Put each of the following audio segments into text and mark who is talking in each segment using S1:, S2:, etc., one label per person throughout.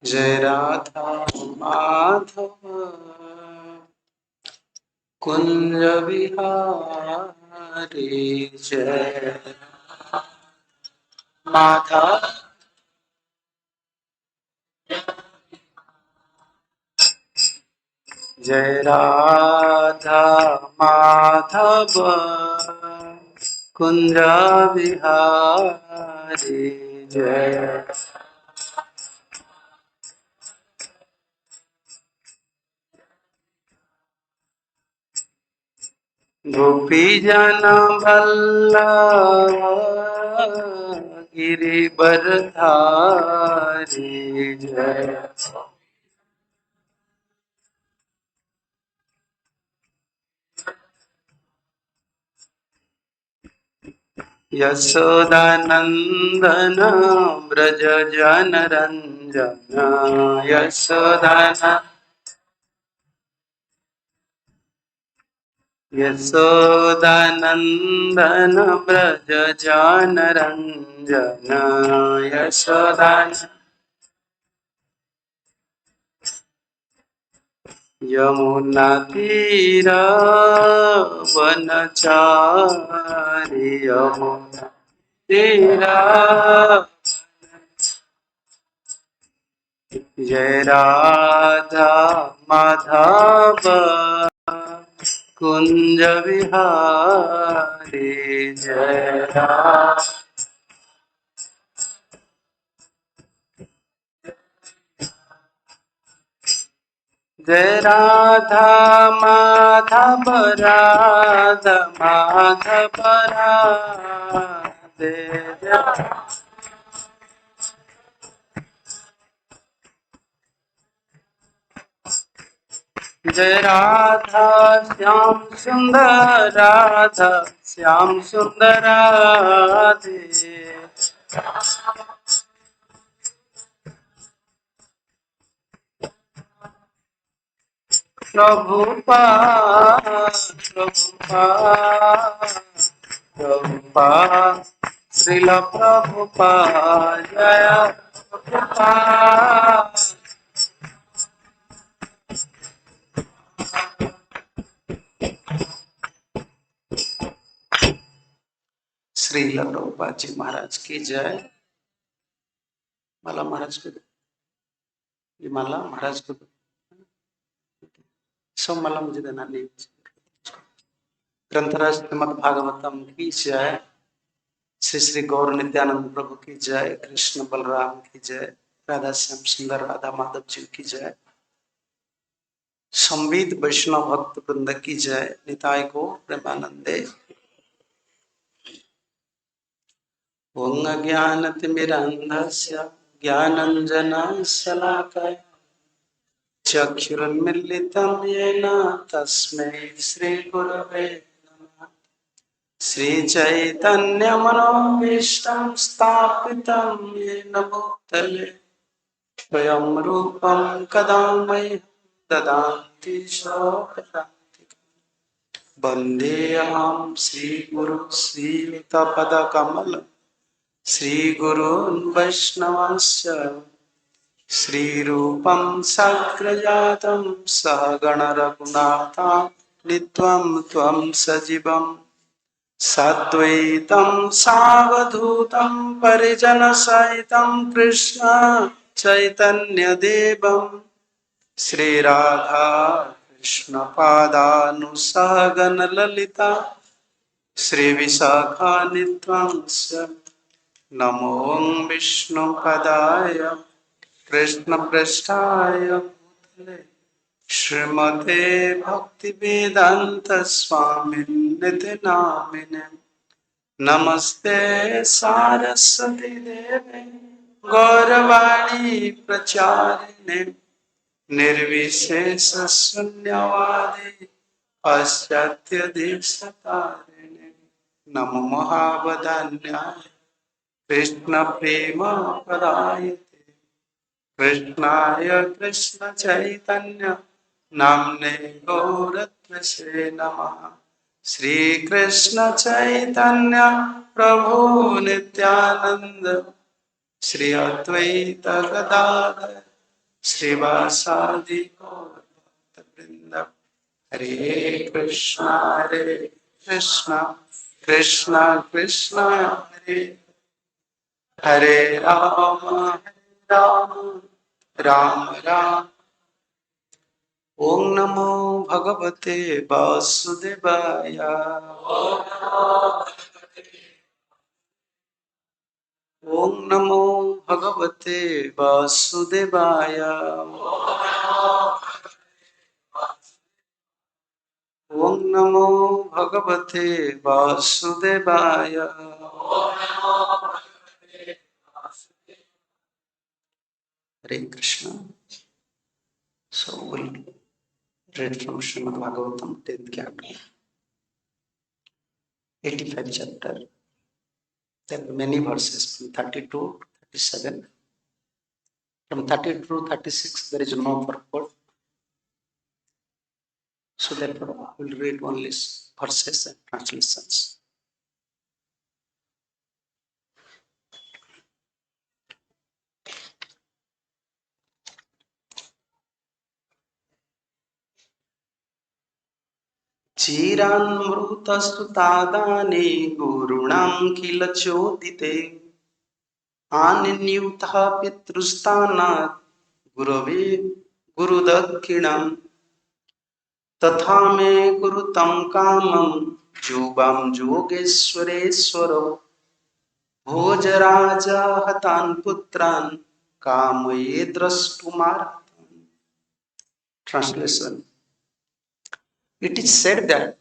S1: जय राधा माधव कुंज बिहारी जय माधव जय राधा माधव कुंज बिहारी जय गोपी जन वल्लभ गिरिवरधारी जय यशोदानंदन ब्रज जन रंजन यशोदानंदन ब्रज जन रंजन यमुना तीर वनचारी यमुना तीर जय राधा माधव कुंज बिहारी जय राधा जय राधा माधव राधा माधव राधे जय राधा श्याम सुंदर राधा श्याम सुंदर राधे प्रभुपाद प्रभुपाद प्रभुपाद श्रील प्रभुपाद जय प्रभुपाद श्रील प्रभुपाद जी महाराज की जय। माला महाराज को ये माला महाराज को सब माला मुझे देना नहीं। ग्रंथराज श्रीमद् भागवतम की जय। श्री श्री गौर नित्यानंद प्रभु की जय। कृष्ण बलराम की जय। राधा श्याम सुंदर राधा माधव जी की जय। संविद वैष्णव भक्त वृंद की जय। निताय को प्रेमानंदे। ओं अज्ञानतिमिरान्धस्य ज्ञानाञ्जनं शलाकया चक्षुरुन्मीलितं येन तस्मै श्रीगुरवे नमः। श्रीचैतन्यमनोभीष्टं स्थापितं येन भूतले स्वयं रूपं कदा मह्यं ददाति स्वपदान्तिकं। वन्देऽहं श्रीगुरुं श्रीयुतपदकमलं श्रीगुरून् वैष्णवांश्च श्रीरूपं साग्रजातं सहगण रघुनाथान्वितं त्वं सजीवं साद्वैतं सावधूतं परिजनसहितं कृष्ण चैतन्यदेवं श्रीराधा कृष्णपादानुसहगण ललिता श्रीविशाखान्वितंश्च नमो विष्णुपदाय कृष्णपृष्ठाय भूतले श्रीमते भक्तिवेदांत स्वामिन्निति नामिने। नमस्ते सारस्वती देवे गौरवाणी प्रचारिणे निर्विशेष शून्यवादी पाश्चात्य देशतारिणे। नमो महावदान्याय कृष्ण प्रेम परायते कृष्णाय कृष्ण चैतन्य नाम्ने गौरत्वसे नमः। श्री कृष्ण चैतन्य प्रभु Nityanand Shri Advaita Gadadhar Srivasadi Vrindavan. Hare Krishna, Hare Krishna, Krishna Krishna, Hare Hare Rama, Hare Rama, Rama Rama. Om Namo Bhagavate Vasudevaya. Om Namo Bhagavate Vasudevaya. Om Namo Bhagavate Vasudevaya. Hare Krishna. So we'll read from Srimad Bhagavatam, 10th chapter, 85th chapter. There are many verses from 32 to 37. From 32 to 36, there is no purport. So therefore, I will read only verses and translations. Chiranmrutasutadane gurunam kila chodite Aninyutha pitrustana gurave gurudakinam Tatha me gurutam kamam jubam yogeswareswaro Bhojaraja hatan putran kamaye drashtumar. Translation. It is said that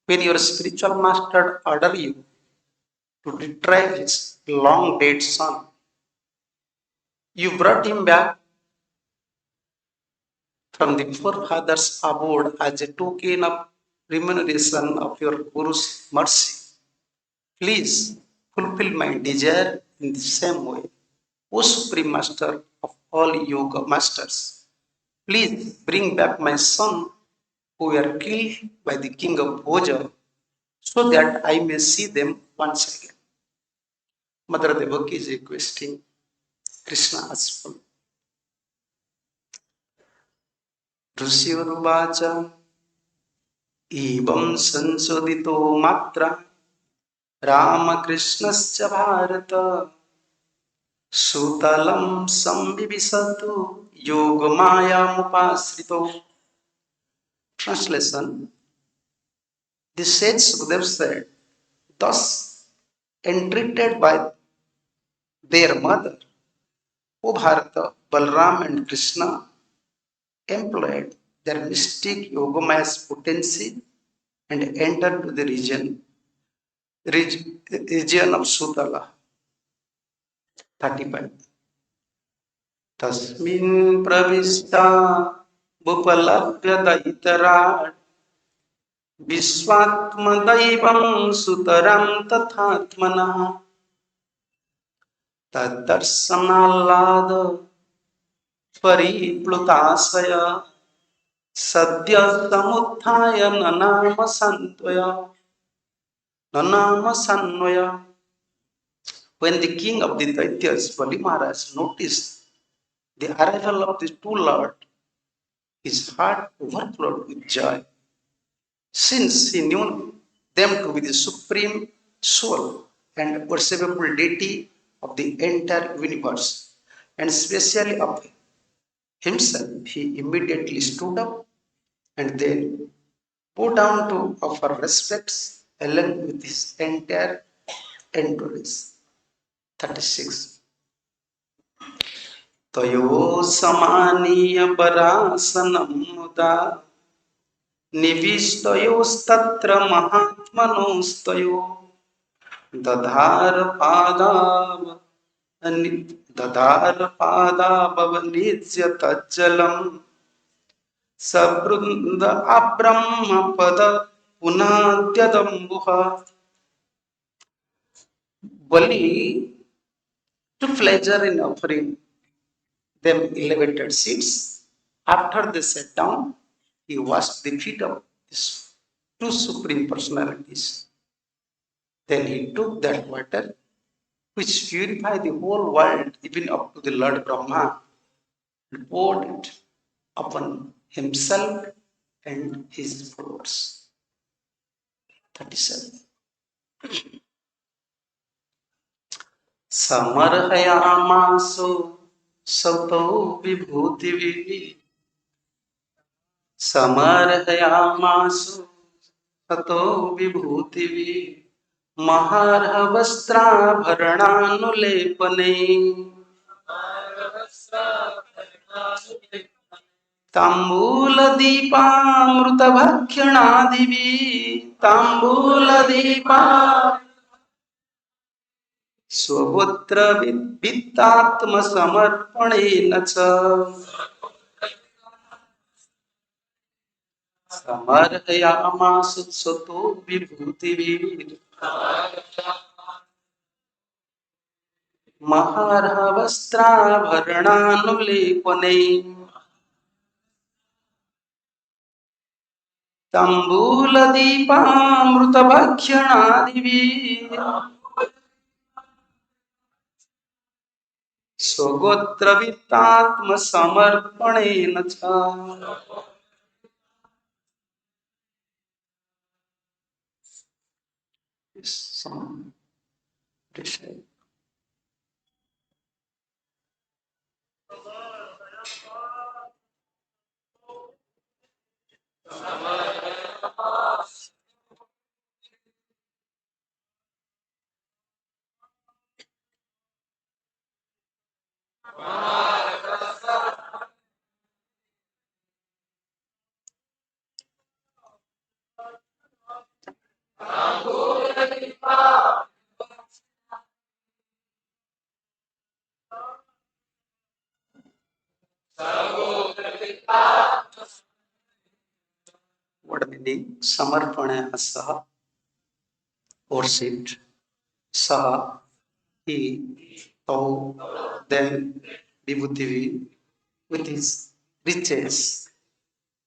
S1: when your spiritual master order you to retrieve his long dead son, you brought him back from the forefathers abode as a token of remuneration of your Guru's mercy. Please fulfill my desire in the same way. O Supreme Master of all Yoga Masters, please bring back my son who were killed by the king of Bhoja so that I may see them once again. Mother Devaki is requesting Krishna as follows. Rusivaruvacha evam sansodito matra Ramakrishnascha Bharata Sutalam samvivisatu yogamayamupasrito. Translation. The sage Sukadeva said, thus entreated by their mother, O Bharata, Balram and Krishna employed their mystic Yogamaya's potency and entered to the region of Sutala. 35. Tasmin pravista bupalabhya daitarat Vishwatma daivam sutaram tathatmana Tadarsanalada pariplutasaya Sadhya samuthaya nanama sanvaya. When the king of the Daityas, Bali Maharaj, noticed the arrival of the two lords, his heart overflowed with joy, since he knew them to be the supreme soul and perceivable deity of the entire universe, and especially of himself. He immediately stood up and then bowed down to offer respects along with his entire entourage. 36. Tayo samaniya parasanam muda Nivistayostatra mahatmanostayo dadhar padabhavanitya tajjalam sabrunda abrahma pada punadyadambuha. Bali took pleasure in offering them elevated seats. After they sat down, he washed the feet of these two supreme personalities. Then he took that water, which purified the whole world, even up to the Lord Brahma, and poured it upon himself and his followers. 37. Samarhayamaso sato vibhutivi. Samarhayamaso sato vibhutivi. Maharhavastra-bharananulепane. Tambula-deepamrita-bhakshanadivi. Tambula-deepa स्वगोत्र-वित्तात्मसमर्पणेन च समर्पयामास सतो विभूतिभिः महार्हवस्त्राभरणानुलेपनैः तम्बूलदीपामृतभक्षणादिभिः स्वगोत्रवित्तात्मसमर्पणेन च some Krishna. What meaning? Samarpana saha, worshipped. Saha, he, tau, then, vibhutivi, with his riches.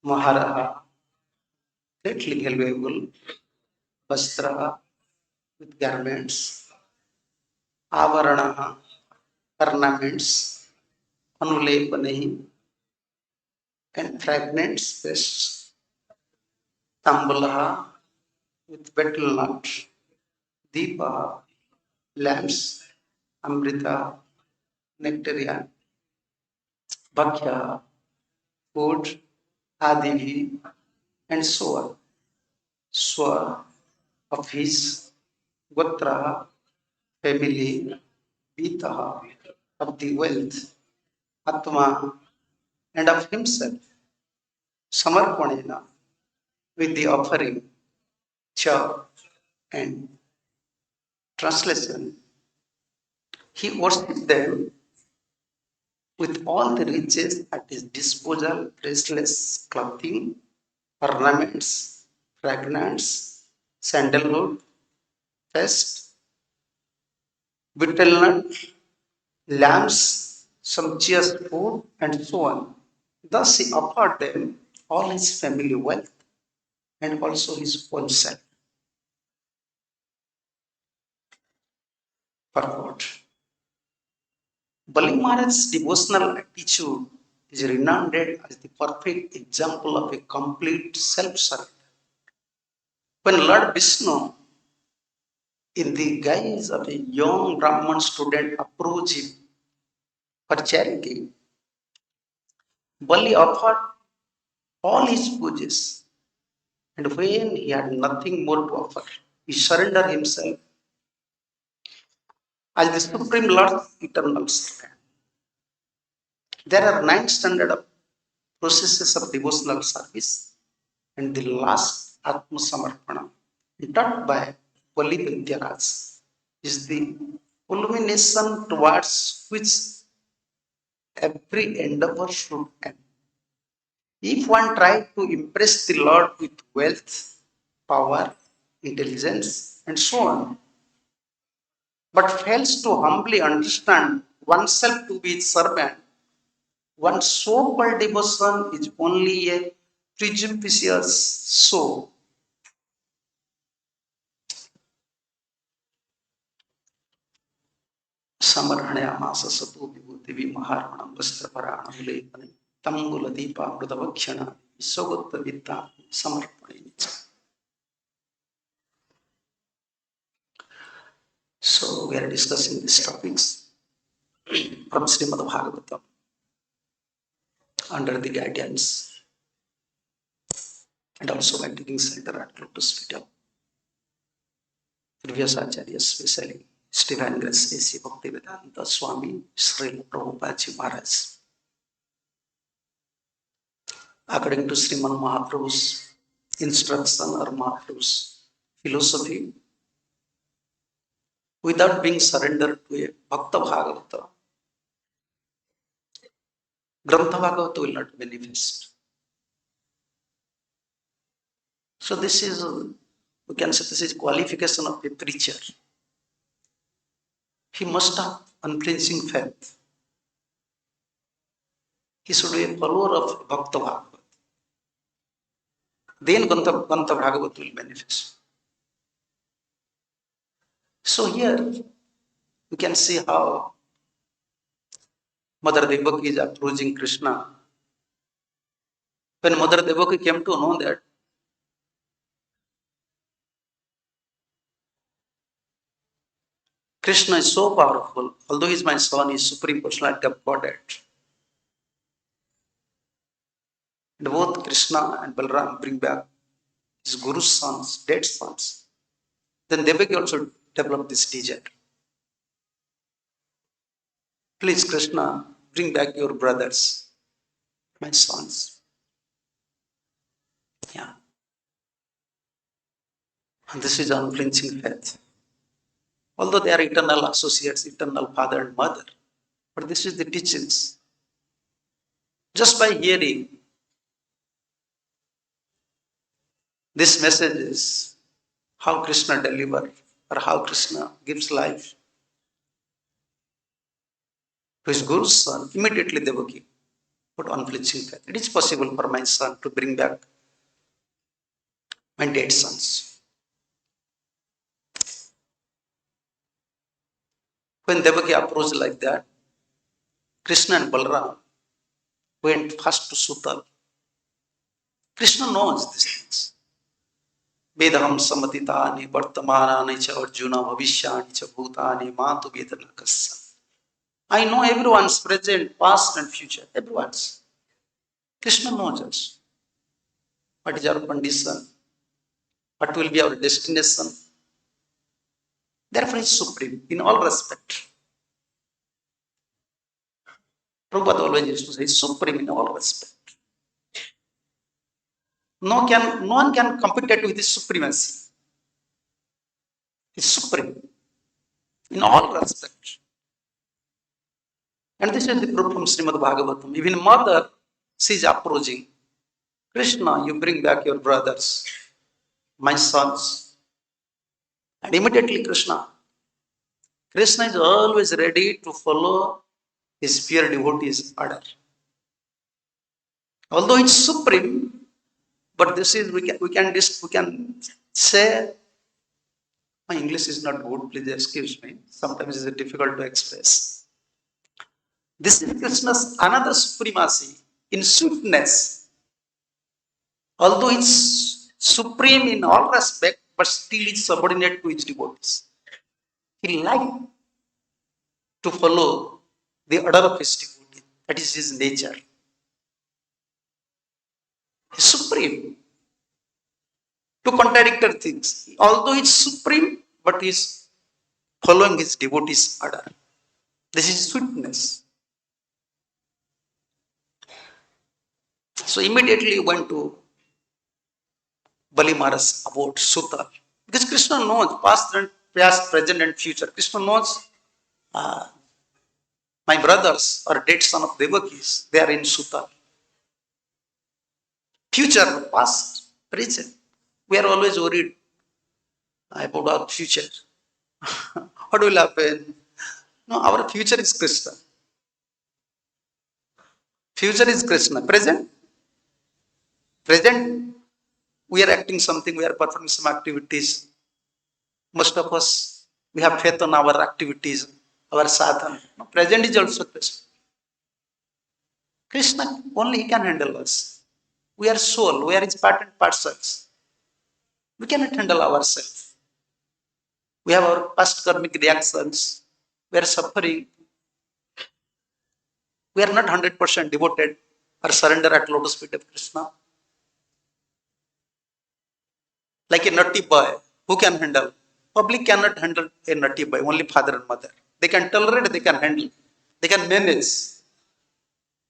S1: Maharaja, greatly valuable. Vastra, with garments. Avarana, ornaments. Anulepane, and fragrance pests. Tambula, with betel nut. Deepa, lamps. Amrita, nectarian. Bhakya, food. Adivi, and so on. Swa, of his. Gotra, family. Vita, of the wealth. Atma, and of himself. Samarpanena, with the offering. Cha, and translation. He worshipped them with all the riches at his disposal, priceless clothing, ornaments, fragrance, sandalwood, fest, betel nut, lamps, sumptuous food, and so on. Thus he offered them all his family wealth and also his own self. Purport. Bali Maharaj's devotional attitude is renowned as the perfect example of a complete self-surrender. When Lord Vishnu, in the guise of a young Brahman student, approached him for charity, Bali offered all his pujas, and when he had nothing more to offer, he surrendered himself as the Supreme Lord's eternal servant. There are 9 standard of processes of devotional service, and the last Atma Samarpana, taught by Bali Vidyaraj, is the culmination towards which every endeavor should end. If one tries to impress the Lord with wealth, power, intelligence, and so on, but fails to humbly understand oneself to be his servant, one's so-called devotion is only a presumptuous show. Samarhanayamasa sato vibhuti maharmanam vastraparanam lepane tambula deepa mrudavakshana isogutta vitta samarpane. So we are discussing these topics from Srimad Bhagavatam under the guidance and also by taking center at Lotus feet of previous Acharya, especially Divine Grace A.C. Bhaktivedanta Swami Srila Prabhupada Maharaj. According to Srimad Mahaprabhu's instruction or Mahaprabhu's philosophy, without being surrendered to a Bhakta Bhagavata, Grantha Bhagavata will not manifest. So this is, we can say this is qualification of a preacher. He must have unflinching faith. He should be a follower of Bhakta Bhagavat. Then Grantha Bhagavat will manifest. So here we can see how Mother Devaki is approaching Krishna. When Mother Devaki came to know that Krishna is so powerful, although he is my son, he is Supreme Personality of Godhead. And both Krishna and Balaram bring back his Guru's sons, dead sons. Then Devaki also developed this desire. Please, Krishna, bring back your brothers, my sons. Yeah. And this is unflinching faith. Although they are eternal associates, eternal father and mother, but this is the teachings. Just by hearing this message is how Krishna delivers or how Krishna gives life to his Guru's son, immediately Devaki put unflinching faith. It is possible for my son to bring back my dead sons. When Devaki approached like that, Krishna and Balaram went first to Sutal. Krishna knows these things. Vedaham samatitani vartamanani cha arjuna bhavishyani cha bhutani matu vedanakassa. I know everyone's present, past and future. Everyone's. Krishna knows us. What is our condition? What will be our destination? Therefore, he is supreme in all respect. Prabhupada always used to say, supreme in all respect. No one can compete with his supremacy. He is supreme in all respect. And this is the proof from Srimad Bhagavatam. Even mother, she is approaching. Krishna, you bring back your brothers, my sons. And immediately Krishna is always ready to follow his pure devotees' order. Although it's supreme, but this is we can say, my English is not good, please excuse me. Sometimes it's difficult to express. This is Krishna's another supremacy in sweetness. Although it's supreme in all respect, but still it's subordinate to his devotees. He likes to follow the order of his devotee. That is his nature. He is supreme. To contradictory things. Although he is supreme, but he is following his devotee's order. This is sweetness. So immediately he went to Bali Maharaj about Sutal. Because Krishna knows past, present and future. Krishna knows my brothers are dead son of Devakis. They are in Sutal. Future, past, present. We are always worried about our future. What will happen? No, our future is Krishna. Future is Krishna. Present, we are acting something, we are performing some activities. Most of us, we have faith on our activities. our sadhana. No, present is also Krishna. Krishna, only He can handle us. We are soul, we are His part and parcels. We cannot handle ourselves. We have our past karmic reactions. We are suffering. We are not 100% devoted or surrender at lotus feet of Krishna. Like a naughty boy, who can handle? Public cannot handle a naughty boy, only father and mother. They can tolerate, they can handle, they can manage.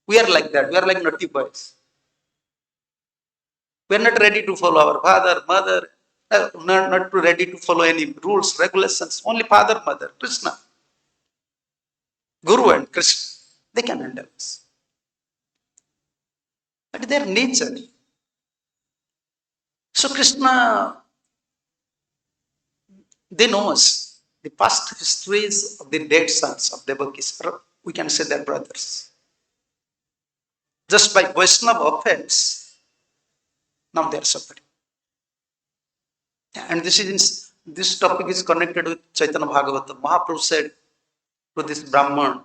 S1: We are like that, we are like naughty boys. We are not ready to follow our father, mother, not ready to follow any rules, regulations. Only father, mother, Krishna, Guru and Krishna, they can handle us. But their nature. So Krishna, they know us. The past histories of the dead sons of Devakis, we can say their brothers. Just by Vaishnava offense, now they are suffering. And this topic is connected with Chaitanya Bhagavatam. Mahaprabhu said to this Brahman,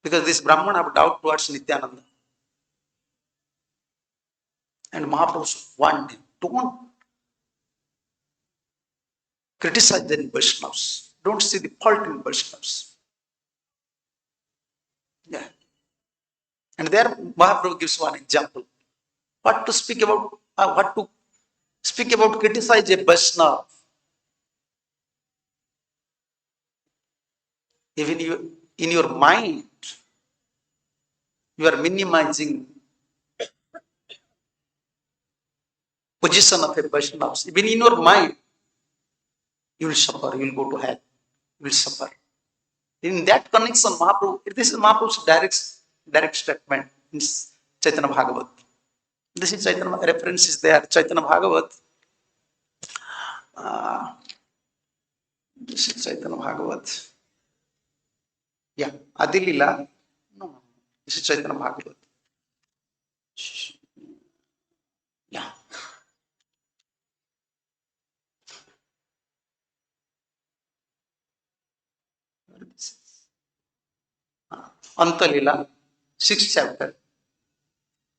S1: because this Brahman have doubt towards Nityananda. And Mahaprabhu warned him, don't criticize the Vaishnavas. Don't see the fault in Vaishnavas. Yeah. And there Mahaprabhu gives one example. What to speak about criticize a Vaishnava. Even you, in your mind, you are minimizing position of a Vaishnava. Even in your mind, you will suffer, you will go to hell, you will suffer. In that connection, Mahaprabhu, this is Mahaprabhu's direct statement in Chaitanya Bhagavat. This is Chaitanya reference is there, Chaitanya Bhagavat. This is Chaitanya Bhagavat. Yeah, Adilila. No, this is Chaitanya Bhagavat. Yeah. Antalila, 6th chapter,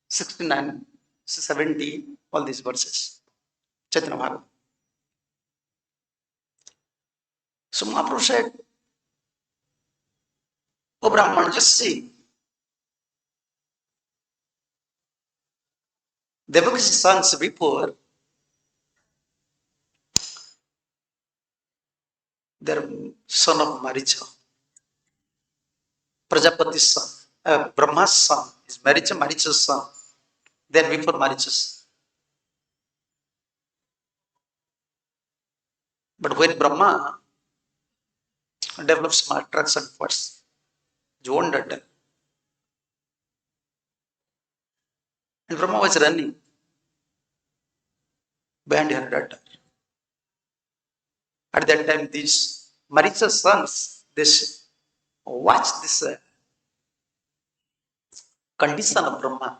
S1: 69, 70, all these verses. Chaitanya Bhagavat. So Mahaprabhu said, oh Brahman, just see. Devaki's sons before, their son of Maricha, Prajapati's son, Brahma's son, is Maricha's son. Then before Maricha's. But when Brahma develops some attraction towards his own daughter, and Brahma was running behind her daughter. At that time, these Maricha's sons, they watch this condition of Brahma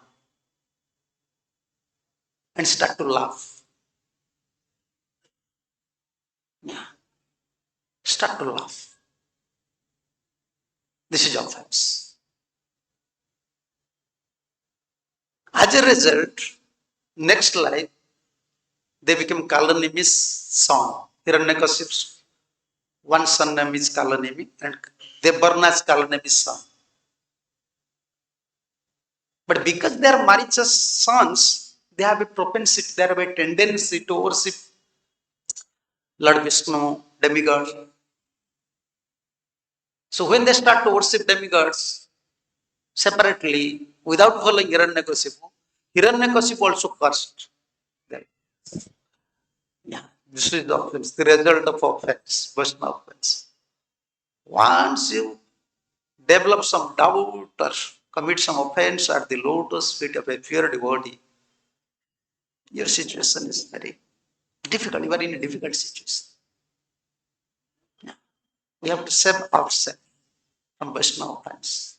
S1: and start to laugh. Yeah. Start to laugh. This is offense. As a result, next life, they became Kalanimi's son. Hiranyakashipu's one son name is Kalanimi, and they burn as Kalanimi's son. But because they are Maricha's sons, they have a propensity, they have a tendency to worship Lord Vishnu, demigods. So when they start to worship demigods separately, without following Hiranyakashipu also cursed. Yeah, this is the offense, the result of offense, Vaishnava offense. Once you develop some doubt or commit some offense at the lotus feet of a pure devotee, your situation is very difficult. You are in a difficult situation. Yeah. We have to save ourselves from Vaishnava offense.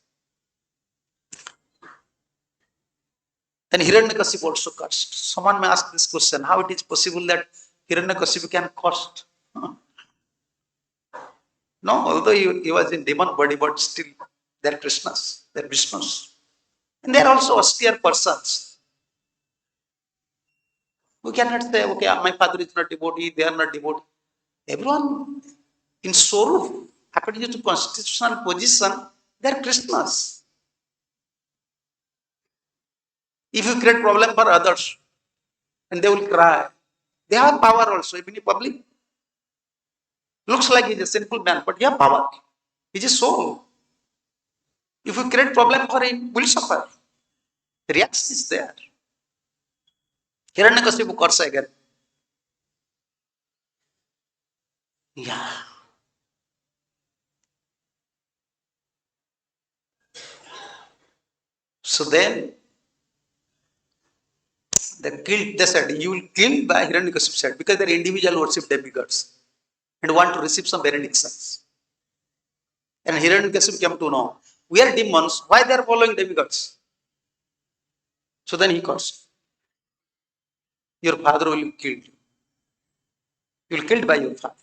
S1: And Hiranyakashipu also cursed. Someone may ask this question, how it is possible that Hiranyakashipu can curse? No, although he was in demon body, but still they're Krishnas, they're Vishnus. And they're also austere persons. We cannot say, okay, my father is not devotee, they are not devotee. Everyone in Sorup, according to constitutional position, they're Krishnas. If you create problem for others, and they will cry, they have power also, even in public. Looks like he's a sinful man, but he has power. He's a soul. If you create problem for him, will suffer. The reaction is there. Hiranyakasipu curse again. Yeah. So then they said, you will kill by Hiranyakasipu said, because they're individual worship demigods and want to receive some benedictions. And Hiranyakasipu came to know, we are demons, why they are following demigods? So then he cursed. Your father will be killed. You will be killed by your father.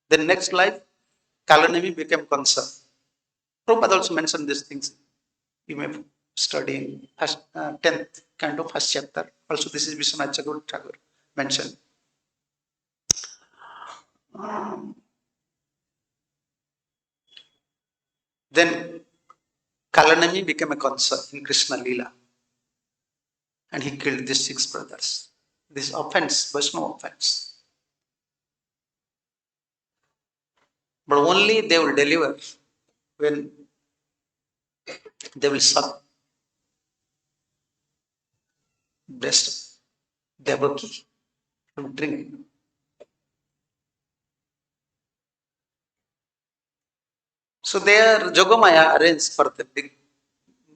S1: Then next life, Kalanemi became Kansa. Prabhupada also mentioned these things. You may study in 10th kind of first chapter. Also, this is Vishwanath Thakur mentioned. Then Kalanemi became a Kansa in Krishna Leela. And he killed these 6 brothers. This offense, Vaishnava offense. But only they will deliver when they will suck breast Devaki to drink. So their Jogamaya arranged for them,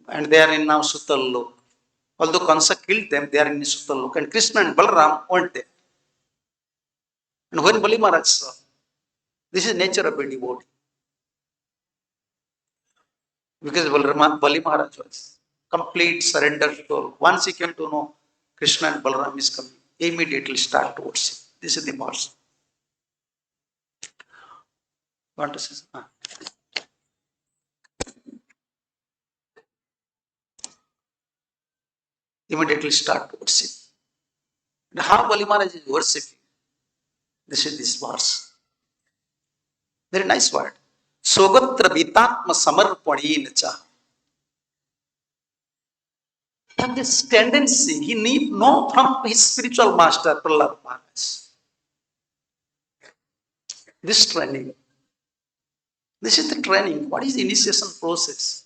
S1: and they are in now Sutal Lok. Although Kansa killed them, they are in Sutal Lok, and Krishna and Balaram weren't there. And when Bali Maharaj saw, this is nature of a devotee. Because Bali Maharaj was complete surrender soul. Once he came to know Krishna and Balaram is coming, immediately start to worship. This is the verse. Want to say something? Immediately start to worship. And how Bali Maharaj is worshipping? This is this verse. Very nice word. Sogatra vitatma samarpanina cha. He has this tendency, he need know from his spiritual master, Prahlad Maharaj. This training. This is the training. What is the initiation process?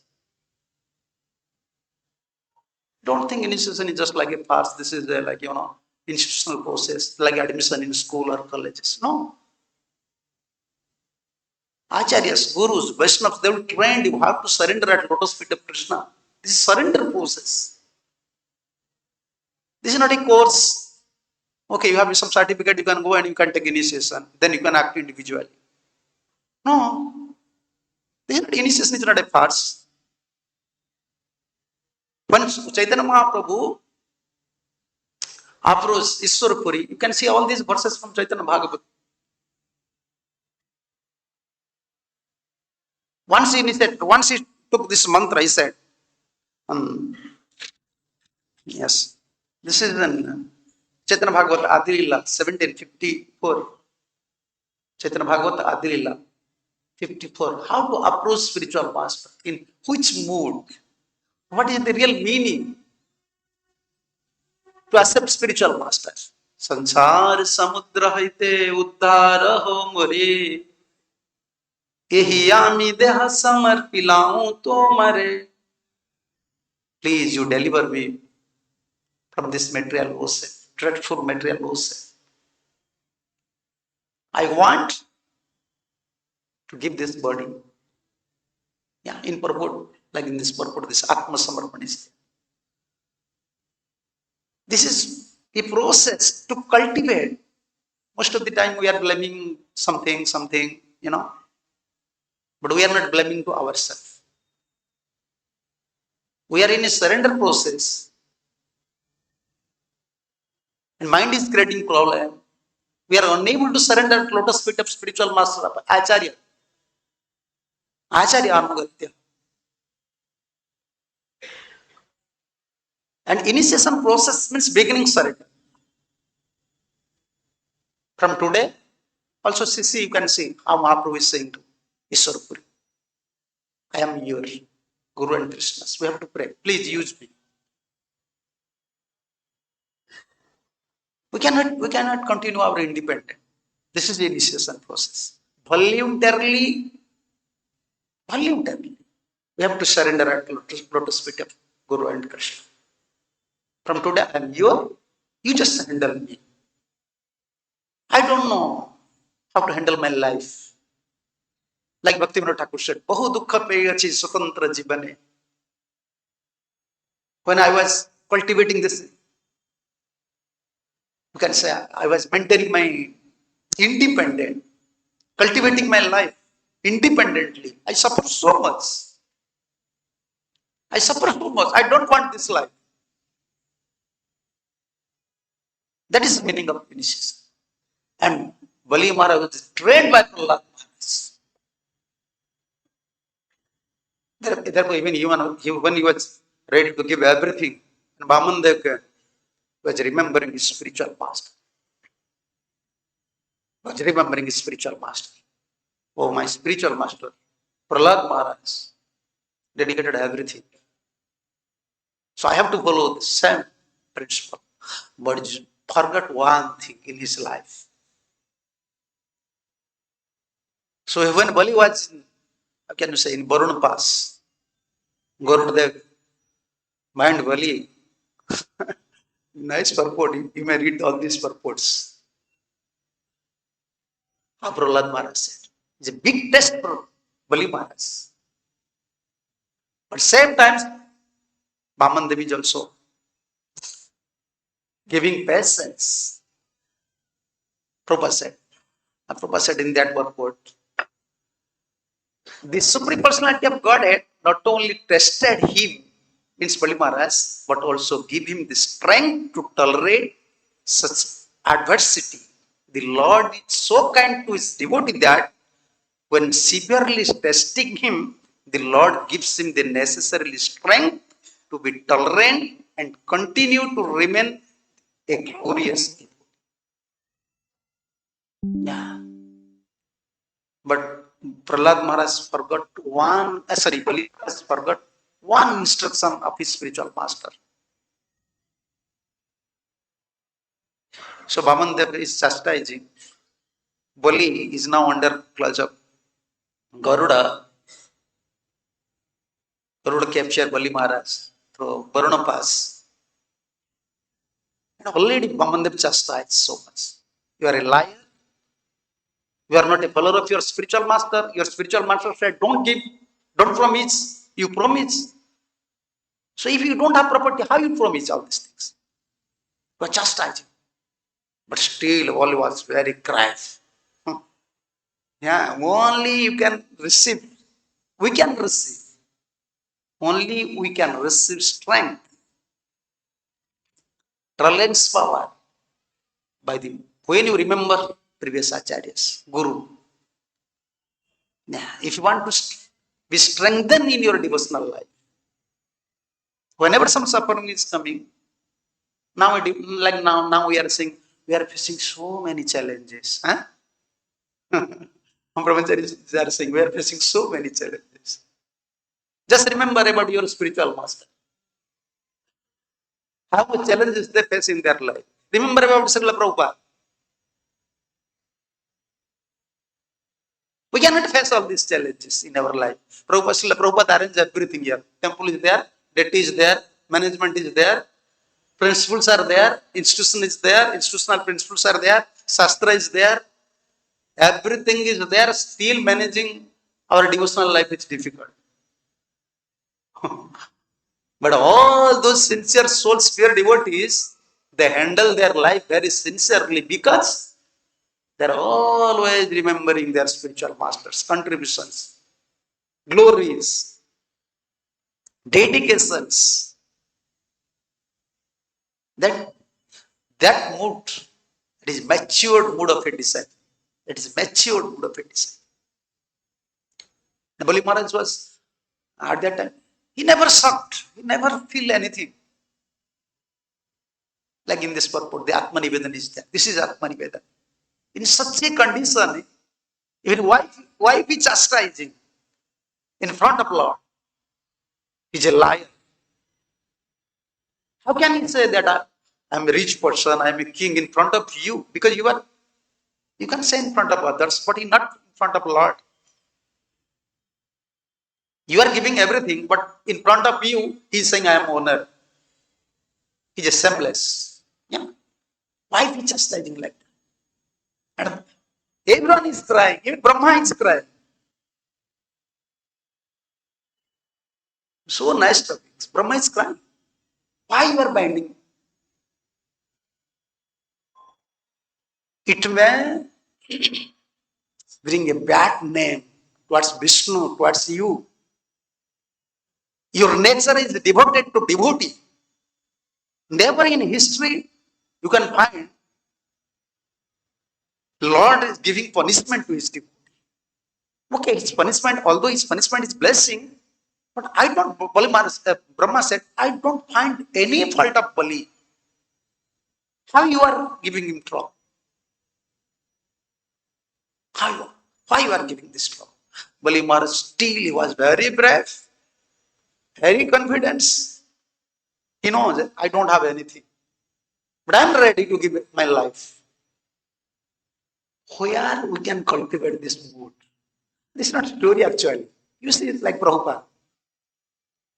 S1: Don't think initiation is just like a pass. This is like, institutional process, like admission in school or colleges. No. Acharyas, gurus, Vaishnavas, they will train you how to surrender at lotus feet of Krishna. This is surrender process. This is not a course. Okay, you have some certificate, you can go and you can take initiation. Then you can act individually. No. This is not, initiation is not a farce. When Chaitanya Mahaprabhu approached Ishwarpuri, you can see all these verses from Chaitanya Bhagavatam. Once he took this mantra, he said, yes, this is in Chaitanya Bhagavata Adilila 1754. Chaitanya Bhagavata Adilila 54. How to approach spiritual master? In which mood? What is the real meaning to accept spiritual master? Sansar samudra haite uddhara ho more. Ehi ami deha samar pilaun to mare. Please, you deliver me from this material ocean, dreadful material ocean. I want to give this body. Yeah, in purport, like in this purport, this Atma Samarpan is there. This is a process to cultivate. Most of the time we are blaming something, but we are not blaming to ourselves. We are in a surrender process. And mind is creating problem. We are unable to surrender at lotus feet of spiritual master Acharya. Acharya Anugatya. And initiation process means beginning surrender. From today, also see, you can see how Mahaprabhu is saying to Ishwarapuri, I am your Guru and Krishna. We have to pray. Please use me. We cannot continue our independent. This is the initiation process. Voluntarily, we have to surrender at lotus feet of Guru and Krishna. From today, I am your, you just handle me. I don't know how to handle my life. Like Bhaktivinoda Thakur said, Bahu dukha peyachi swatantra jibane. When I was cultivating this, you can say, I was maintaining my independent, cultivating my life independently. I suffer so much. I suffer so much. I don't want this life. That is the meaning of initiation. And Bali Maharaj was trained by Prahlad Maharaj. Therefore, even when he was ready to give everything, and Vaman Dev was remembering his spiritual master. Oh, my spiritual master, Prahlad Maharaj, dedicated everything. So I have to follow the same principle. But he forgot one thing in his life. So when Bali was in, how can you say, in Varuna Pass, Garudadev, mind Bali, nice purport, you may read all these purports. How Prahlad Maharaj said. It's a big test for Bali Maharaj. But same time, Vaman Devi is also giving patience. Prabhupada said in that purport, the Supreme Personality of Godhead not only tested him, means Bali Maharaj, but also give him the strength to tolerate such adversity. The Lord is so kind to his devotee that when severely testing him, the Lord gives him the necessary strength to be tolerant and continue to remain a glorious devotee. Yeah. But Prahlad Maharaj forgot Bali Maharaj forgot one instruction of his spiritual master. So Vaman Dev is chastising. Bali is now under clutch of Garuda. Garuda captured Bali Maharaj through Varuna Pass. And already Vaman Dev chastised so much. You are a liar. You are not a follower of your spiritual master. Your spiritual master said, don't promise. You promise. So if you don't have property, how you promise all these things? You are chastising. But still, all was very crass. Yeah, only you can receive. We can receive. Only we can receive strength, tolerance power by the when you remember previous acharyas, Guru. Yeah, if you want to be strengthened in your devotional life, whenever some suffering is coming, now we are saying we are facing so many challenges. Huh? Brahmacharis are saying we are facing so many challenges. Just remember about your spiritual master. How much challenges they face in their life. Remember about Srila Prabhupada. We cannot face all these challenges in our life. Srila Prabhupada arranges everything here. Temple is there, debt is there, management is there, principles are there, institution is there, institutional principles are there, Shastra is there, everything is there, still managing our devotional life is difficult. But all those sincere souls, pure devotees, they handle their life very sincerely because they're always remembering their spiritual masters, contributions, glories, dedications. That mood, it is matured mood of a disciple. It is matured mood of a disciple. The Bali Maharaj was at that time, he never sucked, he never feel anything. Like in this purport, the Atma Nivedan is there. This is Atma Nivedan. In such a condition, even wife is chastising in front of Lord. He's a liar. How can he say that I'm a rich person, I'm a king in front of you? Because you can say in front of others, but not in front of Lord. You are giving everything, but in front of you, he's saying, I am owner. He's a shameless. Yeah. Why is he chastising like that? And everyone is crying, even Brahma is crying. So nice topics. Brahma is crying. Why you are binding? It may bring a bad name towards Vishnu, towards you. Your nature is devoted to devotee. Never in history you can find Lord is giving punishment to his devotee. Okay, it's punishment, although his punishment is blessing, but I don't, Brahma said, I don't find any fault of Bali. How you are giving him trouble? Why you are giving this trouble? Bali Maharaj still he was very brave, very confident. He knows that I don't have anything, but I am ready to give my life. Where we can cultivate this mood? This is not story actually. You see it like Prabhupada.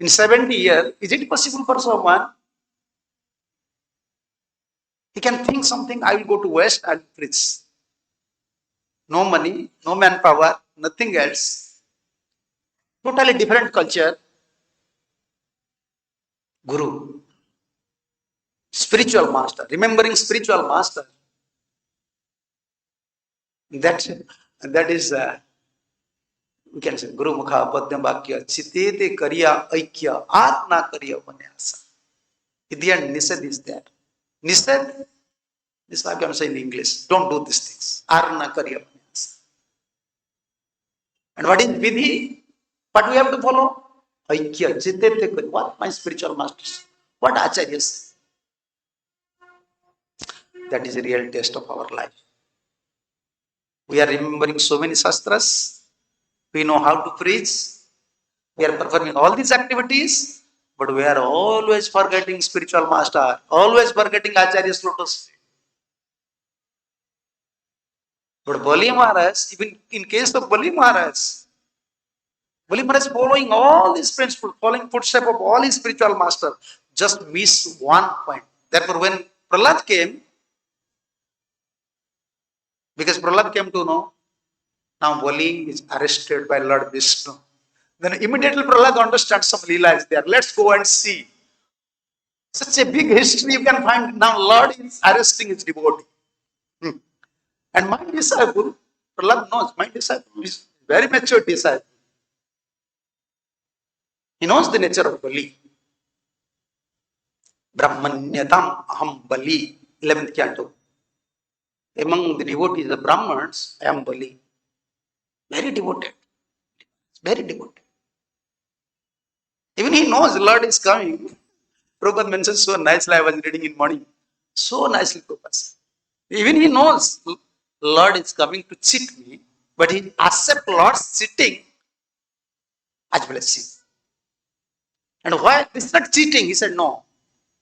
S1: In 70 years, is it possible for someone? He can think something, I will go to West and preach. No money, no manpower, nothing else. Totally different culture. Guru. Spiritual master. Remembering spiritual master. That is, we can say, Guru Mukha Padya Bhakya Chitete Kariya Aikya Atna Kariya Vanyasa. In the end, Nisad is there. Nisad, this I can say in English. Don't do these things. Arna Kariya Vanyasa. And what is Vidhi? What we have to follow? Aikya Chitete Kariya. What my spiritual masters? What Acharyas? That is a real test of our life. We are remembering so many shastras. We know how to preach. We are performing all these activities, but we are always forgetting spiritual master, always forgetting Acharya's lotus. But Bali Maharaj, even in case of Bali Maharaj following all these principles, following footsteps of all his spiritual master, just miss one point. Therefore, when Prahlad came, because Prahlad came to know, now Bali is arrested by Lord Vishnu. Then immediately Prahlad understands some Leela is there. Let's go and see. Such a big history you can find. Now Lord is arresting his devotee. And my disciple, Prahlad knows, my disciple is very mature disciple. He knows the nature of Bali. Brahmanyatam aham Bali. 11th canto. Among the devotees, the Brahmins, I am Bali. Very devoted. Very devoted. Even he knows the Lord is coming. Prabhupada mentions so nicely, I was reading in morning. So nicely, Prabhupada. Even he knows Lord is coming to cheat me, but he accepts Lord's cheating as blessing. And why? This is not cheating. He said, no,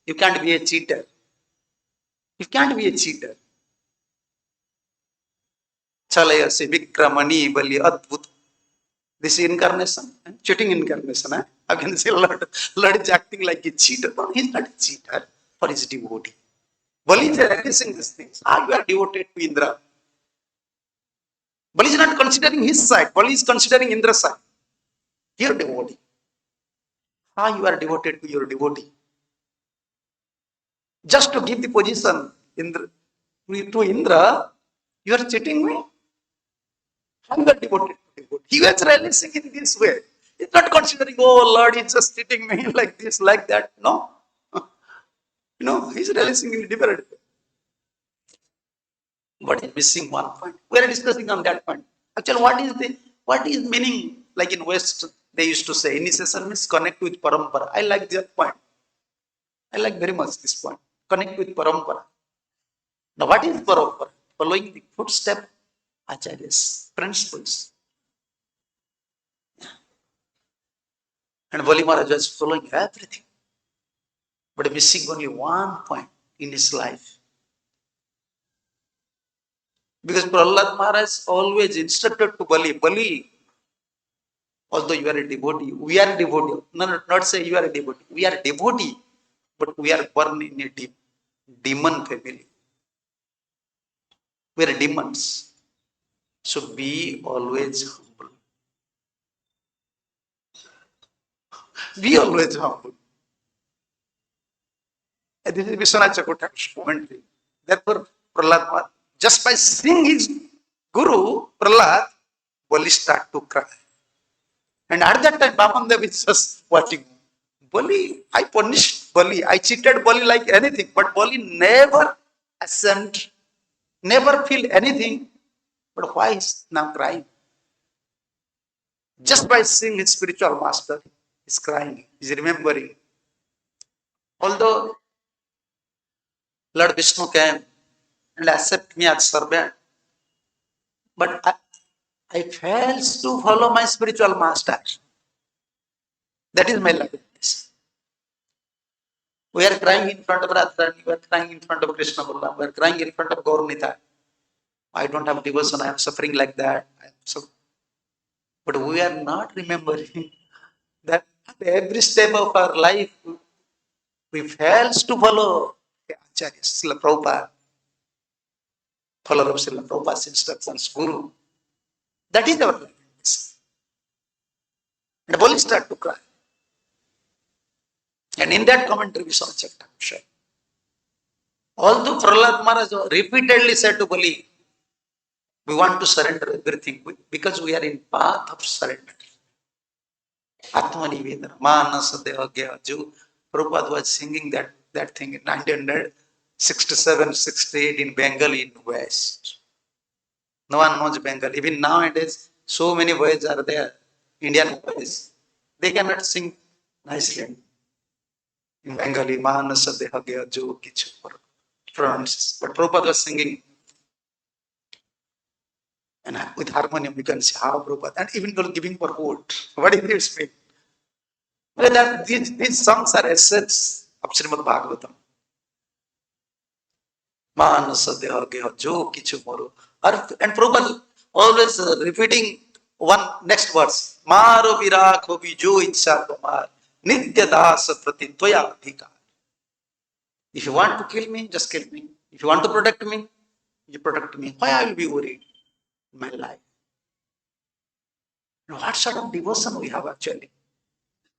S1: you can't be a cheater. You can't be a cheater. Chalayasi Vikramani Bali Adbhut. This incarnation, cheating incarnation. I can say Lord is acting like a cheater. No, he's not a cheater for his devotee. Bali is realizing these things. You are devoted to Indra. Bali is not considering his side. Bali is considering Indra's side. Your devotee. You are devoted to your devotee. Just to give the position to Indra, you are cheating me. How you are devoted to devotee? He was realizing in this way. He's not considering, oh Lord, he's just treating me like this, like that. No. He's realizing in a different way. But he's missing one point. We are discussing on that point. Actually, what is meaning like in West, they used to say initiation means connect with parampara. I like that point. I like very much this point. Connect with parampara. Now, what is parampara? Following the footstep acharyas, principles. And Bali Maharaj was following everything, but missing only one point in his life. Because Prahlad Maharaj always instructed to Bali, although you are a devotee, we are a devotee. No, not say you are a devotee. We are a devotee, but we are born in a demon family. We are demons. So be always humble. Be always humble. And this is Vishwanath Chakravarti's commentary. Therefore, Prahlad, just by seeing his Guru, Prahlad, Bali start to cry. And at that time, Bamandev is just watching. Bali, I punished Bali. I cheated Bali like anything. But Bali never assent, never feel anything. But why is now crying? Just by seeing his spiritual master, he's crying, he's remembering. Although Lord Vishnu came and accepted me as servant, but I failed to follow my spiritual master. That is my life. We are crying in front of Radharani, we are crying in front of Krishna Balaram, we are crying in front of Gaurnita. I don't have devotion, I am suffering like that. But we are not remembering that at every step of our life, we fail to follow Acharya, Srila Prabhupada, follower of Srila Prabhupada's instructions, Guru. That is our life. The Bali start to cry. And in that commentary, we saw Chakravarti. Although Prahlad Maharaj repeatedly said to Bali, we want to surrender everything because we are in path of surrender. Atmanivedana, Manasa Devagya Ju. Prabhupada was singing that thing in 1967, 68 in Bengali in West. No one knows Bengali. Even nowadays, so many boys are there, Indian boys. They cannot sing nicely. In Bengali, Manasa Devagya Ju Kichu pronounces. But Prabhupada was singing. And with harmonium, you can see how Prabhupada, and even giving for food. What is this mean? Well, that these songs are essence of Srimad Bhagavatam. Manasa Deha Jo Kichu Moro. And Prabhupada always repeating one next verse. Maro Virakho Bijo Ichha Tomar Nitya Dasa Prati Toya Adhika. If you want to kill me, just kill me. If you want to protect me, you protect me. Why I will be worried in my life? What sort of devotion we have actually?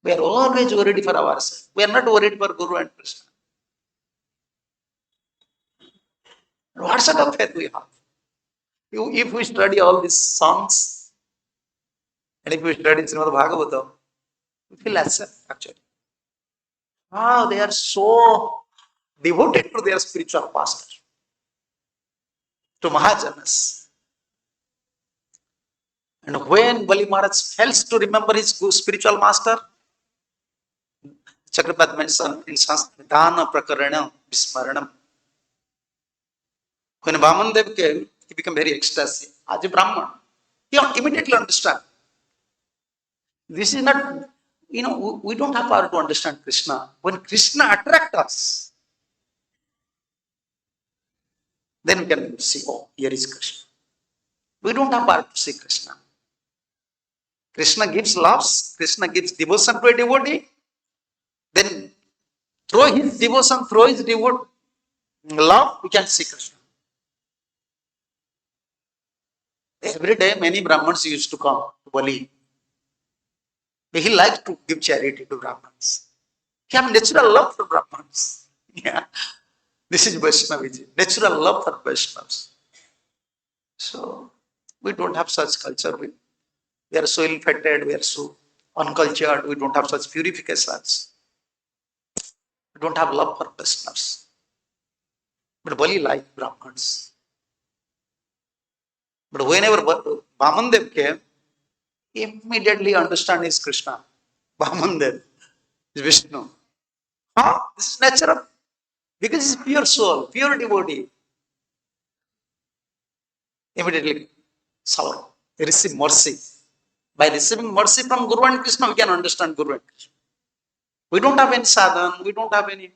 S1: We are always worried for ourselves. We are not worried for Guru and Krishna. What sort of faith we have? If we study all these songs, and if we study Srimad Bhagavatam, we feel accept actually. Wow, they are so devoted to their spiritual master, to Mahajanas. And when Bali Maharaj fails to remember his spiritual master, Chakravarti mentioned in Sanskrit, Dana Prakarana Vismaranam. When Vamandev came, he became very ecstatic. As a Brahman, he immediately understand. This is not, we don't have power to understand Krishna. When Krishna attracts us, then we can see, oh, here is Krishna. We don't have power to see Krishna. Krishna gives loves, Krishna gives devotion to a devotee. Then through his devotion, through his love, we can see Krishna. Every day, many Brahmins used to come to Bali. He liked to give charity to Brahmins. He has natural love for Brahmins. Yeah. This is Vaishnavism, natural love for Vaishnavas. So, we don't have such culture. We are so ill-fated, we are so uncultured, we don't have such purifications. We don't have love for Vaishnavas. But Bali liked Brahmins. But whenever Vamandev came, Immediately understand is Krishna. Vamandev is Vishnu. Huh? This is natural. Because it's pure soul, pure devotee. Immediately solve. Receive mercy. By receiving mercy from Guru and Krishna, we can understand Guru and Krishna. We don't have any sadhan, we don't have any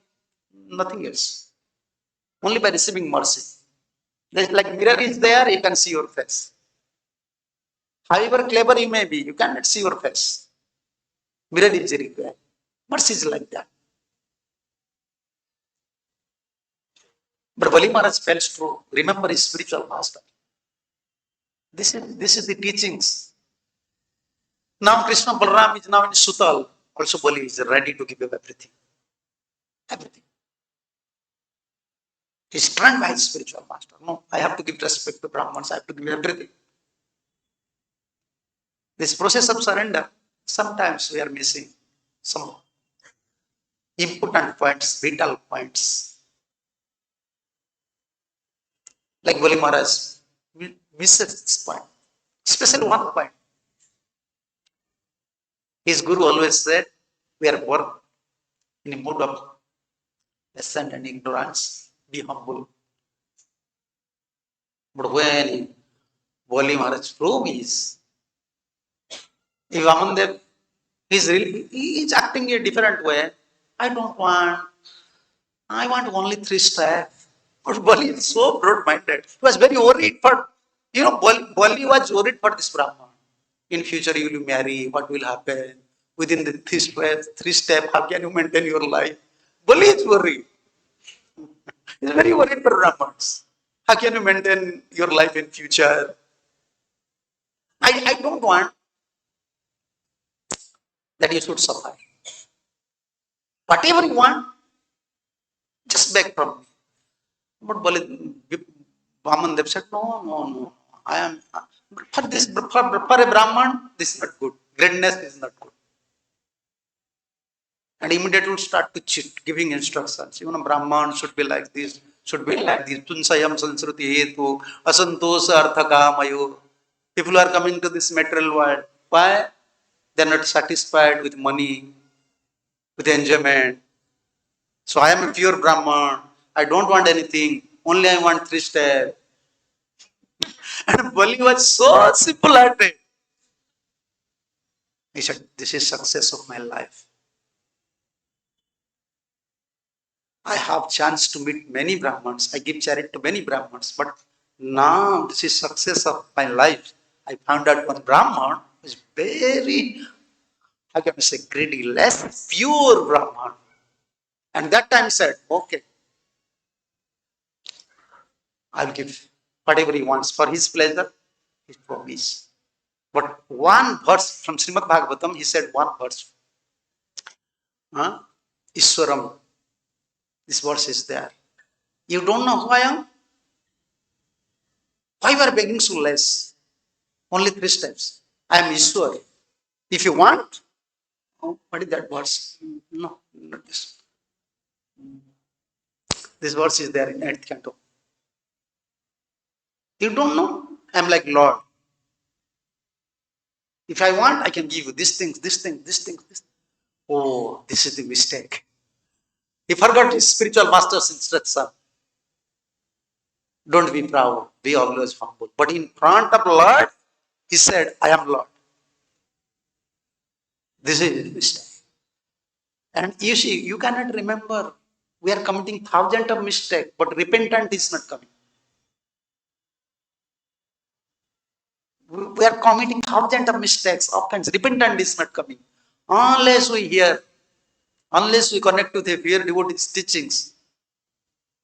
S1: nothing else. Only by receiving mercy. There's like mirror is there, you can see your face. However clever you may be, you cannot see your face. Mirror is required. Mercy is like that. But Bali Maharaj felt true. Remember his spiritual master. This is the teachings. Now Krishna Balaram is now in Sutal. Also Bali is ready to give up everything. Everything. He's turned by his spiritual master. No, I have to give respect to Brahmins. I have to give everything. This process of surrender, sometimes we are missing some important points, vital points. Like Bali Maharaj, we misses this point. Especially one point. His Guru always said, we are born in a mood of ascent and ignorance. Be humble. But when Bali Maharaj proved is, if Vamandev is acting in a different way, I want only 3 steps. But Bali is so broad-minded. He was very worried for, Bali was worried for this Brahman. In future you will marry, what will happen? Within the 3 steps, how can you maintain your life? Bali is worried. He's very worried for Brahmans. How can you maintain your life in future? I don't want that you should suffer. Whatever you want, just beg from me. But Vamandev said, no. I am for a Brahman, this is not good. Greatness is not good. And immediately start to cheat, giving instructions. Brahman should be like this, should be like this. Tunsayam sansruti hetu, asantosa arthaka mayo. People are coming to this material world. Why? They are not satisfied with money, with enjoyment. So I am a pure Brahman. I don't want anything. Only I want 3 steps. And Bali was so simple-hearted. He said, this is success of my life. I have chance to meet many Brahmins. I give charity to many Brahmins. But now this is success of my life. I found out one Brahman is very, how can I say, greedy, less pure Brahman. And that time said, okay, I'll give whatever he wants for his pleasure, his promise. But one verse from Srimad Bhagavatam, he said one verse. Iswaram. This verse is there. You don't know who I am? Why you are begging so less? Only 3 steps. I am Ishwar. If you want, what is that verse? No, not this. This verse is there in 8th canto. You don't know? I am like Lord. If I want, I can give you this thing. Oh, this is the mistake. He forgot his spiritual master's instruction. Don't be proud. Be always humble. But in front of Lord, he said, I am Lord. This is his mistake. And you see, you cannot remember. We are committing thousands of mistakes, but repentance is not coming. We are committing thousands of mistakes, offense. Repentance is not coming. Unless we hear, unless we connect to the pure devotee's teachings,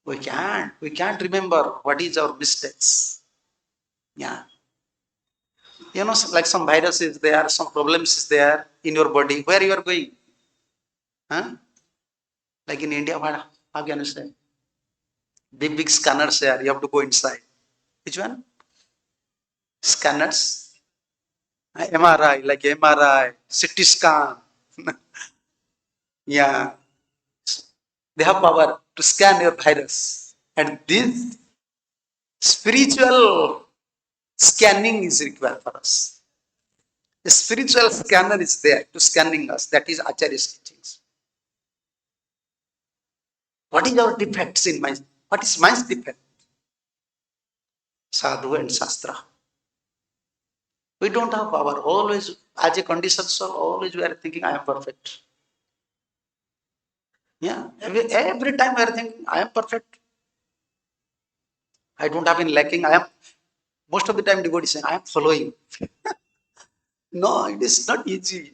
S1: we can't remember what is our mistakes. Yeah. Like some virus is there, some problems is there in your body. Where you are going? Like in India, how can you say? Big scanners there, you have to go inside. Which one? Scanners? MRI, like MRI, CT scan. Yeah. They have power to scan your virus. And this spiritual scanning is required for us. The spiritual scanner is there to scanning us. That is Acharya's teachings. What is our defects in mind? What is mind's defect? Sadhu and Shastra. We don't have power. Always, as a conditioned soul, always we are thinking, I am perfect. Yeah, every time we are thinking, I am perfect. I don't have any lacking. I am, most of the time devotee saying, I am following. No, it is not easy.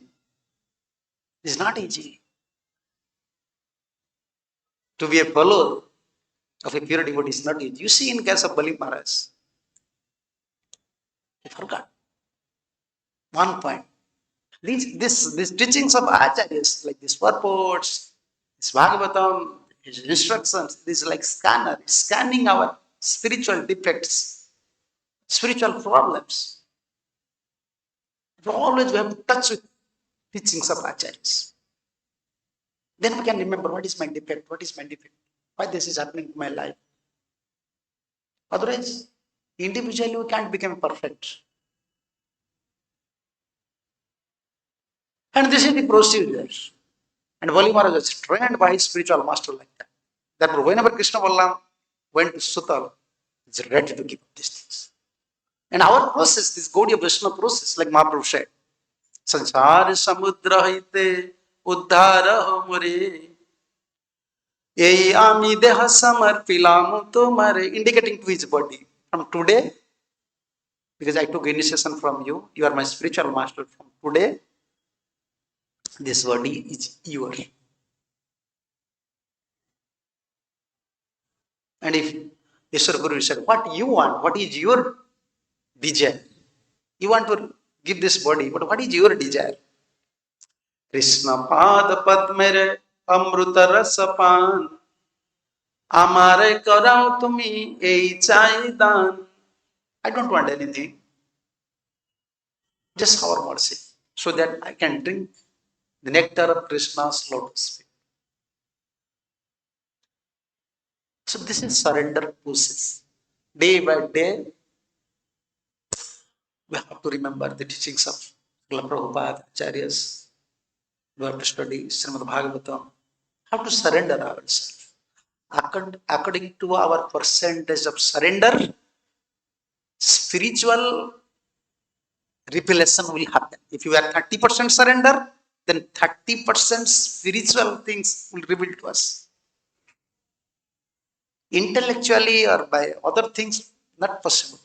S1: It is not easy to be a follower of a pure devotee. Is not easy. You see, in case of Bali Maharaj, he forgot one point. These teachings of acharyas, like these purports, this Bhagavatam, his instructions, this is like scanner, scanning our spiritual defects, spiritual problems. Always we have to touch with teachings of acharyas. Then we can remember what is my defect, why this is happening to my life. Otherwise, individually we can't become perfect. And this is the procedure. And Bali Maharaj was trained by his spiritual master like that. Therefore, whenever Krishna Balram went to Sutal, he's ready to give up these things. And our process, this Gaudiya Vaishnava process, like Mahaprabhu said, Sansar samudra haite uddhara more. Ei ami deha samarpilam tomare, indicating to his body. From today, because I took initiation from you, you are my spiritual master. From today, this body is yours. And if Ishwar Guru said, what you want, what is your desire? You want to give this body, but what is your desire? Krishna Pada Padmere Amruta Rasapan Amare Karao Tumi Ei Chaidan. I don't want anything, just our mercy, so that I can drink the nectar of Krishna's lotus feet. So this is surrender process. Day by day, we have to remember the teachings of Srila Prabhupada, Acharyas. We have to study Srimad Bhagavatam. How to surrender ourselves. According to our percentage of surrender, spiritual revelation will happen. If you are 30% surrender, then 30% spiritual things will reveal to us. Intellectually or by other things, not possible.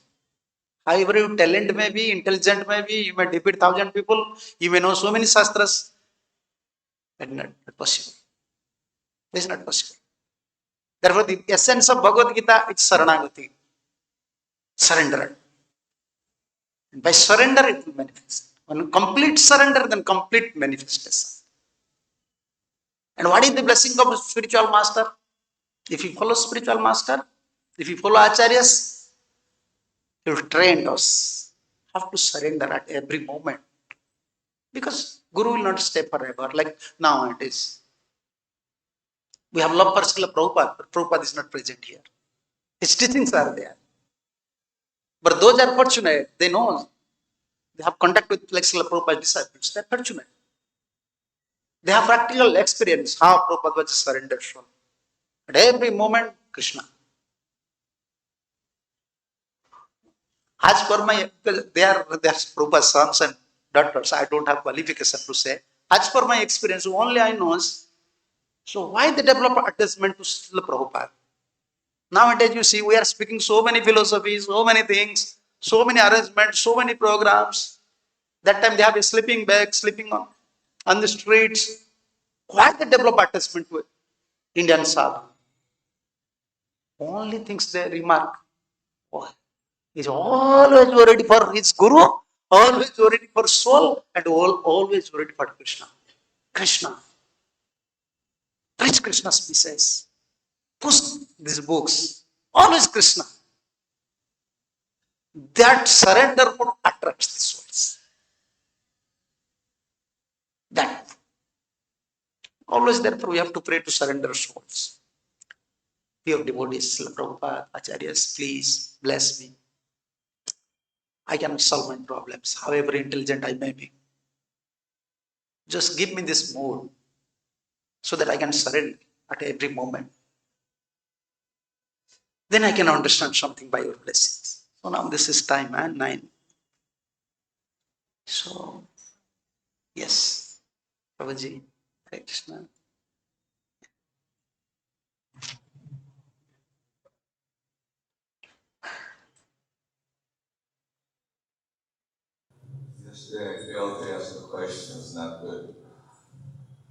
S1: However, your talent may be, intelligent may be, you may defeat 1,000 people, you may know so many shastras, but not possible. It is not possible. Therefore, the essence of Bhagavad Gita is Saranagati. Surrender. And by surrender, it will manifest. When complete surrender, then complete manifestation. And what is the blessing of a spiritual master? If you follow spiritual master, if you follow acharyas, he will train us how to surrender at every moment. Because Guru will not stay forever, like now it is. We have love for Srila Prabhupada, but Prabhupada is not present here. His teachings are there. But those are fortunate, they know, they have contact with like Srila Prabhupada's disciples, they are fortunate. They have practical experience how Prabhupada was a surrendered soul. At every moment, Krishna. As per my, they are Prabhupada's sons and daughters, I don't have qualification to say. As per my experience, only I know. So why they develop attachment to Srila Prabhupada? Nowadays, you see, we are speaking so many philosophies, so many things, so many arrangements, so many programs. That time they have a sleeping bag, sleeping on the streets. Why they develop attachment to Indian sadhu? Only things they remark. Oh, he's always worried for his guru, always worried for soul, and always worried for Krishna. Krishna. Preach Krishna's message. Push these books. Always Krishna. That surrender would attract the souls. That. Always, therefore, we have to pray to surrender souls. Pure devotees, Prabhupada, Acharyas, please bless me. I cannot solve my problems, however intelligent I may be. Just give me this mood so that I can surrender at every moment. Then I can understand something by your blessings. So now this is time and 9. So, yes, Prabhuji, Hare Krishna.
S2: Yesterday I failed to ask the question, it's not good.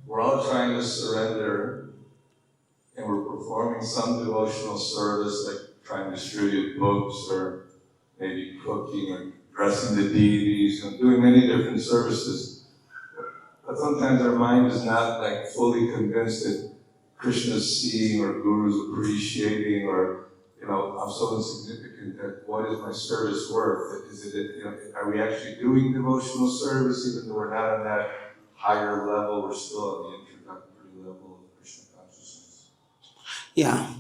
S2: We're all trying to surrender, and we're performing some devotional service, like trying to distribute books, or maybe cooking, or dressing the deities, and doing many different services. But sometimes our mind is not like fully convinced that Krishna's seeing or Guru's appreciating, or I'm so insignificant that what is my service worth? Is it, are we actually doing devotional service even though we're not on that higher level? We're still on the introductory level of Krishna consciousness.
S1: Yeah.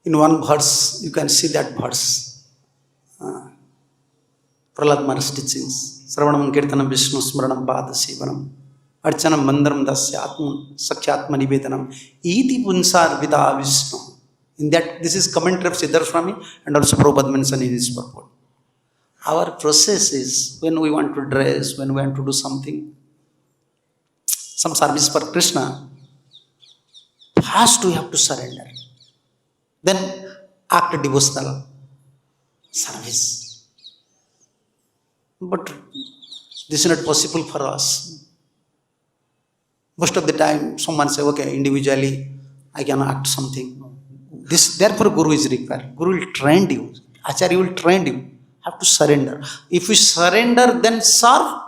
S1: In one verse, you can see that verse. Prahlad Maharaj teachings. Sravanam Kirtanam Vishnu Smaranam Pada Sivanam. Archanam Mandaram Dasya Sakhyatma Nivedanam. Iti Punsar Vida Vishnu. In that, this is commentary of Siddhartha Swami and also Prabhupada mentioned in his purport. Our process is when we want to dress, when we want to do something, some service for Krishna, first we have to surrender. Then act devotional service. But this is not possible for us. Most of the time, someone say, okay, individually, I can act something. Therefore, Guru is required. Guru will train you. Acharya will train you. Have to surrender. If you surrender, then serve.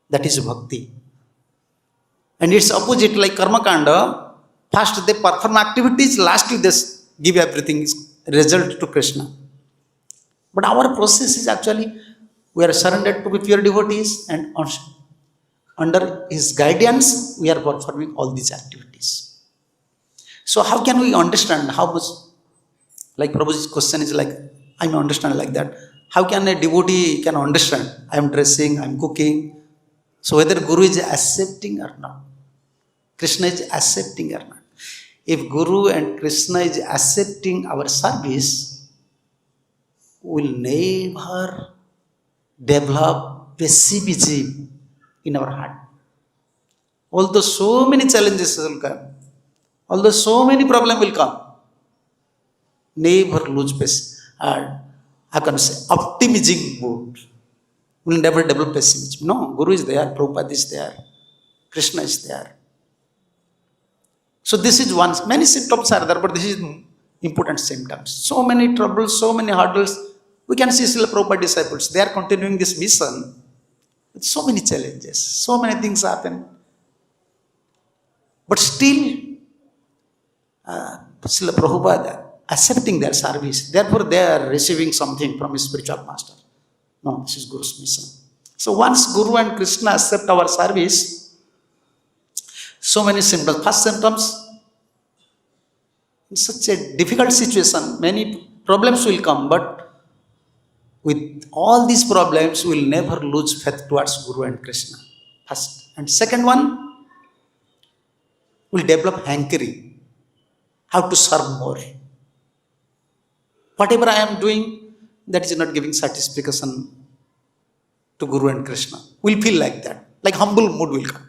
S1: That is bhakti. And it's opposite, like karma kanda. First they perform activities, lastly they give everything result to Krishna. But our process is actually, we are surrendered to be pure devotees, and under his guidance, we are performing all these activities. So how can we understand how much, like Prabhuji's question is like, I may understand like that. How can a devotee can understand? I am dressing, I am cooking. So whether Guru is accepting or not, Krishna is accepting or not. If Guru and Krishna is accepting our service, we will never develop pessimism in our heart. Although so many challenges will come, although so many problems will come, never lose I can say optimism mood. We will never develop pessimism. No, Guru is there, Prabhupada is there, Krishna is there. So this is one. Many symptoms are there, but this is important symptoms. So many troubles, so many hurdles. We can see Srila Prabhupada disciples. They are continuing this mission with so many challenges. So many things happen. But still, Srila Prabhupada accepting their service. Therefore, they are receiving something from his spiritual master. No, this is Guru's mission. So once Guru and Krishna accept our service, so many symptoms. First symptoms, in such a difficult situation, many problems will come, but with all these problems, we will never lose faith towards Guru and Krishna. First. And second one, we will develop hankering. How to serve more. Whatever I am doing, that is not giving satisfaction to Guru and Krishna. We will feel like that. Like humble mood will come.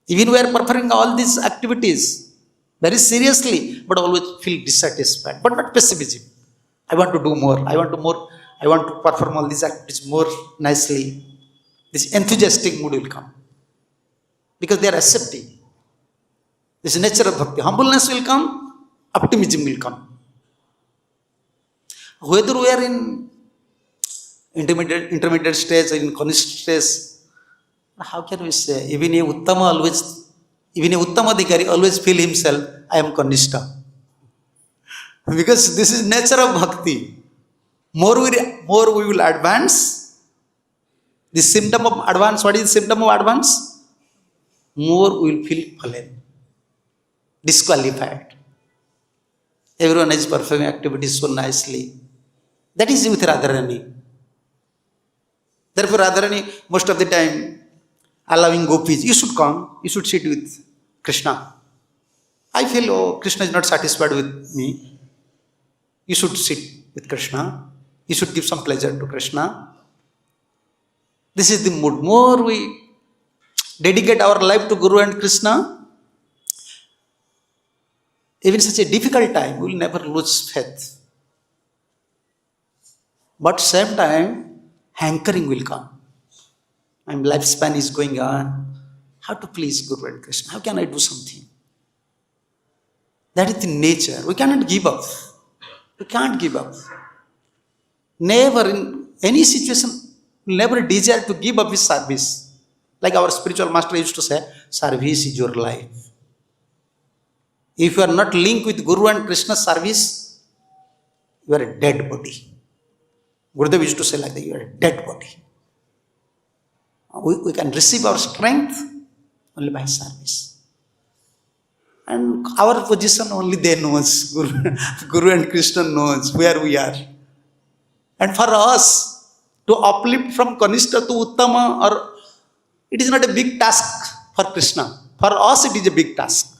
S1: Even we are performing all these activities very seriously, but always feel dissatisfied, but not pessimism. I want to do more. I want to perform all these activities more nicely. This enthusiastic mood will come. Because they are accepting. This is nature of bhakti. Humbleness will come, optimism will come. Whether we are in intermediate stage or in Kanishta stage, how can we say? Even a Uttama Adhikari always feel himself, I am Kanishta. Because this is nature of bhakti. More we will advance. The symptom of advance, what is the symptom of advance? More we will feel fallen, disqualified. Everyone is performing activities so nicely. That is with Radharani. Therefore, Radharani, most of the time, allowing gopis, you should come, you should sit with Krishna. I feel, oh, Krishna is not satisfied with me. You should sit with Krishna. You should give some pleasure to Krishna. This is the mood. More we dedicate our life to Guru and Krishna, even such a difficult time, we will never lose faith. But same time, hankering will come. And lifespan is going on. How to please Guru and Krishna? How can I do something? That is the nature. We cannot give up. We can't give up. Never in any situation, never desire to give up his service. Like our spiritual master used to say, service is your life. If you are not linked with Guru and Krishna's service, you are a dead body. Gurudev used to say like that, you are a dead body. We can receive our strength only by service. And our position only they knows. Guru and Krishna knows where we are. And for us to uplift from Kanishta to Uttama, or it is not a big task for Krishna. For us it is a big task.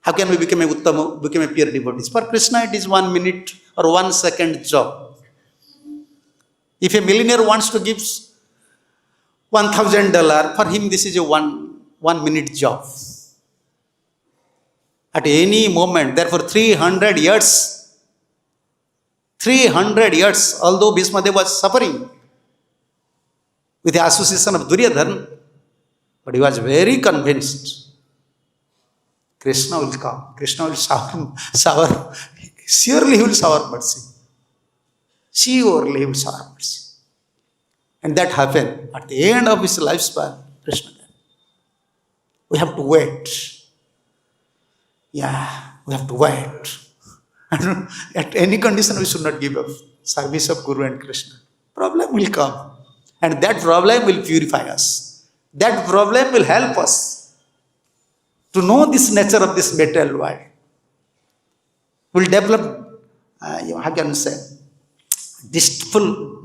S1: How can we become a Uttama, become a pure devotee? For Krishna it is 1 minute or 1 second job. If a millionaire wants to give $1,000, for him this is a one minute job. At any moment, therefore 300 years, although Bhismadev was suffering with the association of Duryodhana, but he was very convinced Krishna will come, Krishna will shower, surely he will shower mercy. Surely he will shower mercy. And that happened at the end of his lifespan, Krishna. We have to wait. Yeah, we have to wait. At any condition, we should not give up service of Guru and Krishna. Problem will come. And that problem will purify us. That problem will help us to know this nature of this material world. We'll develop, how can I say, distasteful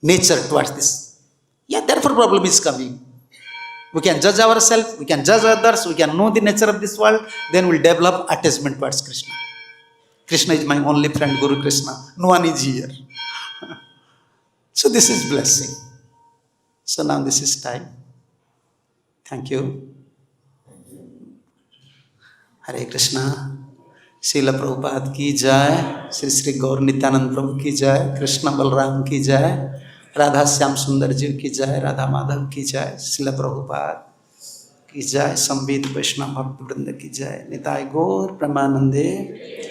S1: nature towards this. Yeah, therefore problem is coming. We can judge ourselves, we can judge others, we can know the nature of this world, then we'll develop attachment towards Krishna. Krishna is my only friend, Guru Krishna. No one is here. So this is blessing. So now this is time. Thank you. Hare Krishna. Srila Prabhupada ki jai. Sri Sri Gaur Nityanand Prabhu ki jai. Krishna Balram ki jai. Radha Syam Sundar Ji ki jai. Radha Madhav ki jai. Srila Prabhupada ki jai. Sambit Vaishnava Bhakti Vrinda ki jai. Nitai Gaur Pramanande.